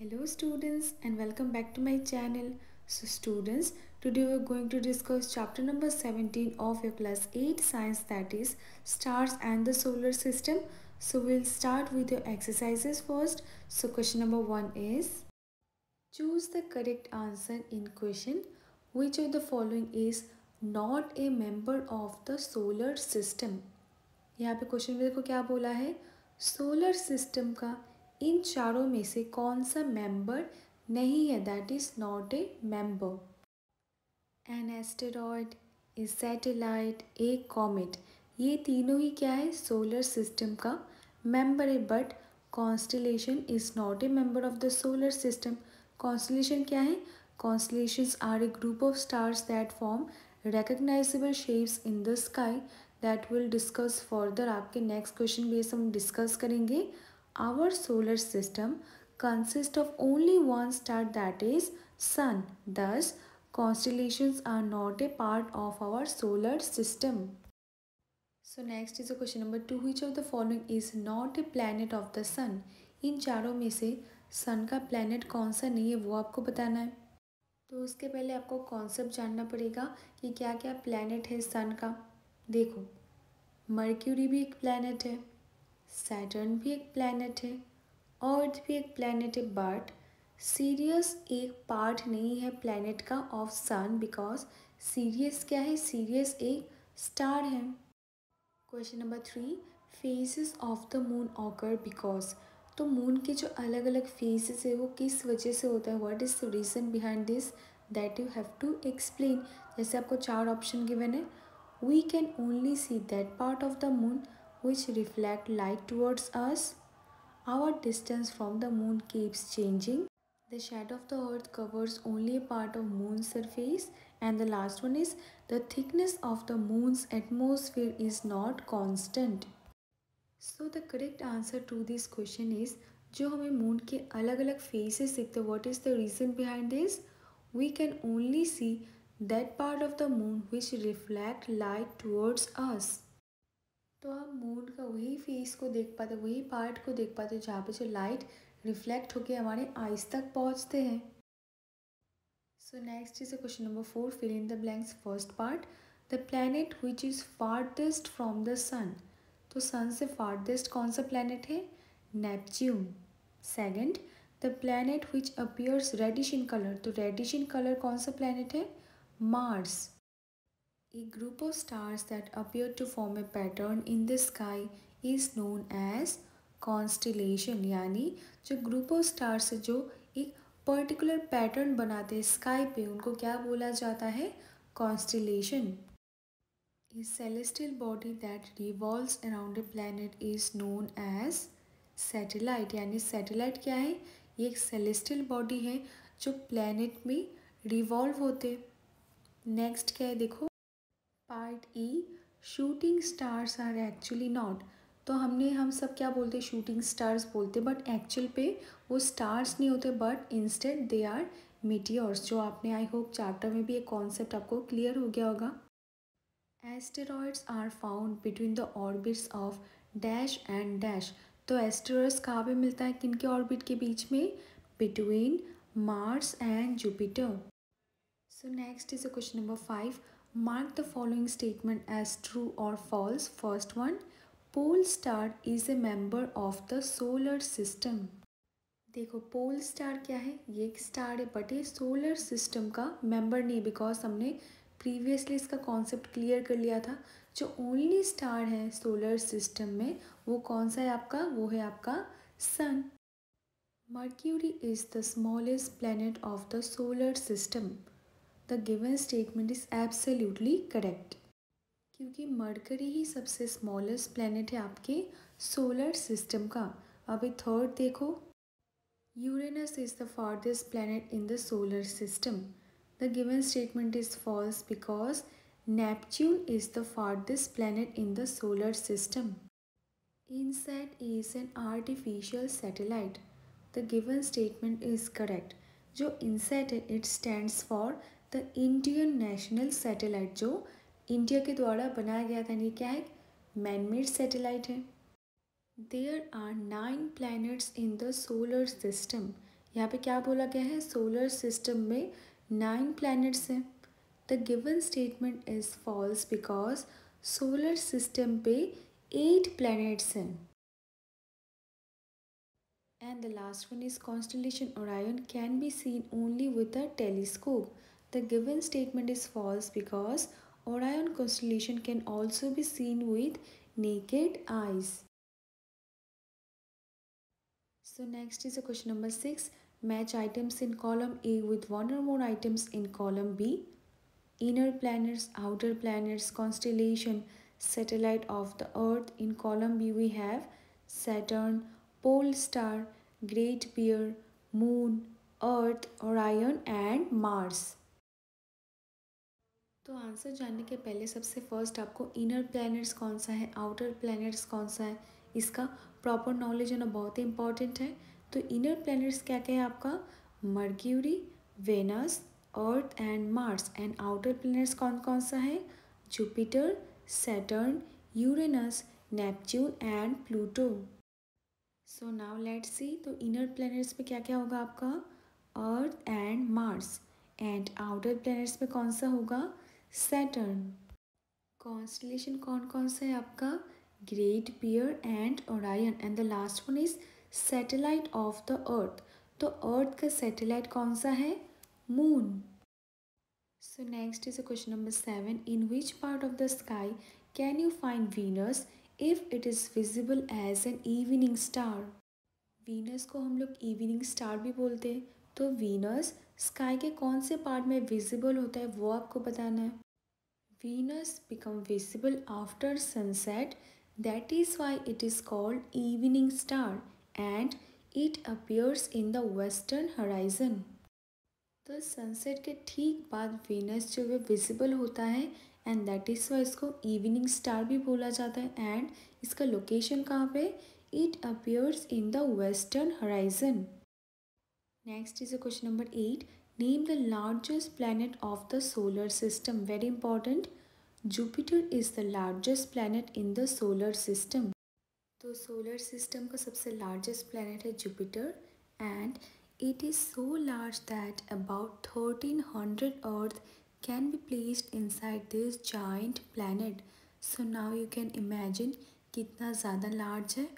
Hello students and welcome back to my channel. So students, today we are going to discuss chapter number 17 of your class 8 science, that is stars and the solar system. So we'll start with your exercises first. So question number 1 is, choose the correct answer in question. Which of the following is not a member of the solar system? यहाँ पे question में देखो क्या बोला है, solar system का इन चारों में से कौन सा मेंबर नहीं है, that is not a member. An asteroid, a satellite, a comet, ये तीनों ही क्या है, सोलर सिस्टम का मेंबर है. But constellation is not a member of the solar system. Constellation क्या है, constellations are a group of stars that form recognizable shapes in the sky that will discuss further. आपके next question base हम discuss करेंगे. Our solar system consist of only one star that is sun. thus constellations are not a part of our solar system. So next is a question number 2. which of the following is not a planet of the sun? इन चारों में से सन का planet कौन सा नहीं है वो आपको बताना है. तो उसके पहले आपको कॉन्सेप्ट जानना पड़ेगा कि क्या क्या प्लैनेट है सन का. देखो, मर्क्यूरी भी एक प्लैनेट है, सैटर्न भी एक प्लैनेट है, अर्थ भी एक प्लैनेट है. बट सीरियस एक पार्ट नहीं है प्लैनेट का ऑफ सन, बिकॉज सीरियस क्या है, सीरियस एक स्टार है. Question number 3, phases of the moon occur because. तो मून के जो अलग अलग फेजेस है वो किस वजह से होता है, what is the reason behind this, that you have to explain. जैसे आपको 4 ऑप्शन गिवन है. We can only see that part of the moon which reflect light towards us. Our distance from the moon keeps changing. The shadow of the earth covers only a part of moon's surface. And the last one is, the thickness of the moon's atmosphere is not constant. So the correct answer to this question is, जो हमें moon के अलग अलग faces दिखते हैं, what is the reason behind this? We can only see that part of the moon which reflect light towards us. तो हम moon का वही फेस को देख पाते, वही पार्ट को देख पाते जहाँ पे जो लाइट रिफ्लेक्ट होके हमारे आइज तक पहुँचते हैं. So next is a question number 4. Fill in the blanks. First part, the planet which is farthest from the sun. तो सन से फार्देस्ट कौन सा प्लैनेट है, Neptune. Second, the planet which appears reddish in colour. तो reddish in colour कौन सा planet है, Mars. A group of stars that appear to form a pattern in the sky is known as constellation. यानी जो group of stars है जो एक particular pattern बनाते हैं स्काई पे, उनको क्या बोला जाता है, constellation. A celestial body that revolves around a planet is known as satellite. यानी सैटेलाइट क्या है, ये एक सेलेस्टियल बॉडी है जो प्लैनेट में रिवॉल्व होते. नेक्स्ट क्या है देखो, part E, shooting stars are actually not. तो हम सब क्या बोलते हैं, शूटिंग स्टार्स बोलते, बट एक्चुअल पे वो स्टार्स नहीं होते, but instead they are meteors. जो आपने आई होप चैप्टर में भी एक कॉन्सेप्ट आपको क्लियर हो गया होगा. Asteroids are found between the orbits of dash and dash. तो एस्टेरॉयड्स कहाँ पे मिलता है, किन के ऑर्बिट के बीच में, between Mars and Jupiter. So next is a question number 5. Mark the following statement as true or false. First one, pole star is a member of the solar system. देखो, pole star क्या है, ये एक star है but ये solar system का member नहीं, because हमने प्रीवियसली इसका कॉन्सेप्ट क्लियर कर लिया था. जो ओनली स्टार है सोलर सिस्टम में वो कौन सा है आपका, वो है आपका sun. Mercury is the smallest planet of the solar system. The given statement is absolutely correct, क्योंकि मरकरी ही सबसे स्मॉलेस्ट प्लैनेट है आपके सोलर सिस्टम का. अभी थर्ड देखो, Uranus is the farthest planet in the solar system. The given statement is false because Neptune is the farthest planet in the solar system. INSAT is an artificial satellite. The given statement is correct. जो INSAT है it stands for the Indian national satellite, जो India के द्वारा बनाया गया था. ये क्या है, मैनमेड सैटेलाइट है. There are 9 planets in the solar system. यहाँ पे क्या बोला गया है, सोलर सिस्टम में 9 प्लैनेट्स हैं। The given statement is false because solar system पे 8 प्लैनेट्स हैं। And the last one is constellation Orion can be seen only with a telescope. The given statement is false because Orion constellation can also be seen with naked eyes. So next is a question number 6. Match items in column A with one or more items in column B. Inner planets, outer planets, constellation, satellite of the earth. In column B we have Saturn, pole star, great bear, moon, earth, Orion and Mars. तो answer जानने के पहले सबसे first आपको inner planets कौन सा है, outer planets कौन सा है, इसका प्रॉपर नॉलेज होना बहुत ही इंपॉर्टेंट है। तो इनर प्लैनेट्स क्या क्या है आपका, Mercury, Venus, Earth and Mars. And outer planets कौन कौन सा है, Jupiter, Saturn, Uranus, Neptune and Pluto. So now let's see, तो इनर प्लैनेट्स में क्या क्या होगा आपका, Earth and Mars. And outer planets में कौन सा होगा, सैटर्न। कॉन्स्टलेशन कौन कौन सा है आपका, Great Bear and Orion. And the last one is satellite of the earth. तो अर्थ का सैटेलाइट कौन सा है, moon. So next is a question number 7. In which part of the sky can you find Venus if it is visible as an evening star. Venus को हम लोग evening star भी बोलते हैं। तो वीनस स्काई के कौन से पार्ट में विजिबल होता है वो आपको बताना है। Venus become visible after sunset, that is why it is called evening star and it appears in the western horizon. तो सनसेट के ठीक बाद वीनस जो है विजिबल होता है एंड दैट इज़ वाई इसको इवनिंग स्टार भी बोला जाता है। एंड इसका लोकेशन कहाँ पे, it appears in the western horizon. Next is a question number 8. Name the largest planet of the solar system. Very important, Jupiter is the largest planet in the solar system. तो solar system का सबसे largest planet है Jupiter and it is so large that about 1300 earth can be placed inside this giant planet. So now you can imagine कितना ज़्यादा large है।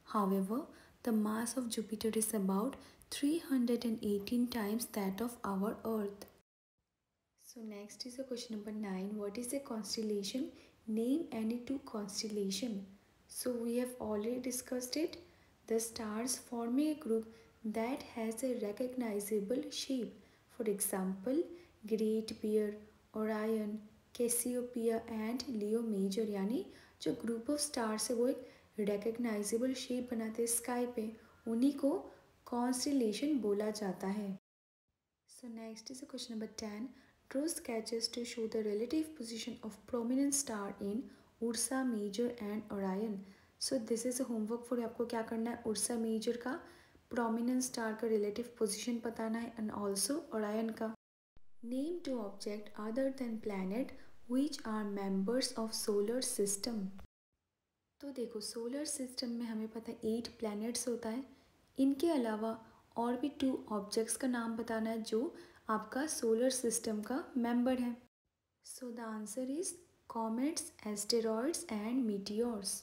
However the mass of Jupiter is about 318 times that of our earth. So next is a question number 9. What is a constellation? Name any two constellation. So we have already discussed it. The stars forming a group that has a recognizable shape. For example, Great Bear, Orion, Cassiopeia and Leo Major। यानी जो group of stars है वो एक recognisable shape बनाते हैं sky पे, उन्हीं को कॉन्स्टेलेशन बोला जाता है। So next is a question number 10. Draw sketches to show the relative position of prominent star in Ursa Major and Orion. So this is a homework for आपको क्या करना है, Ursa Major का prominent star का relative position बताना है and also Orion का। Name two objects other than planet which are members of solar system. तो देखो सोलर सिस्टम में हमें पता है 8 प्लैनेट्स होता है, इनके अलावा और भी 2 ऑब्जेक्ट्स का नाम बताना है जो आपका सोलर सिस्टम का मेंबर है। So the answer is comets, asteroids and meteors.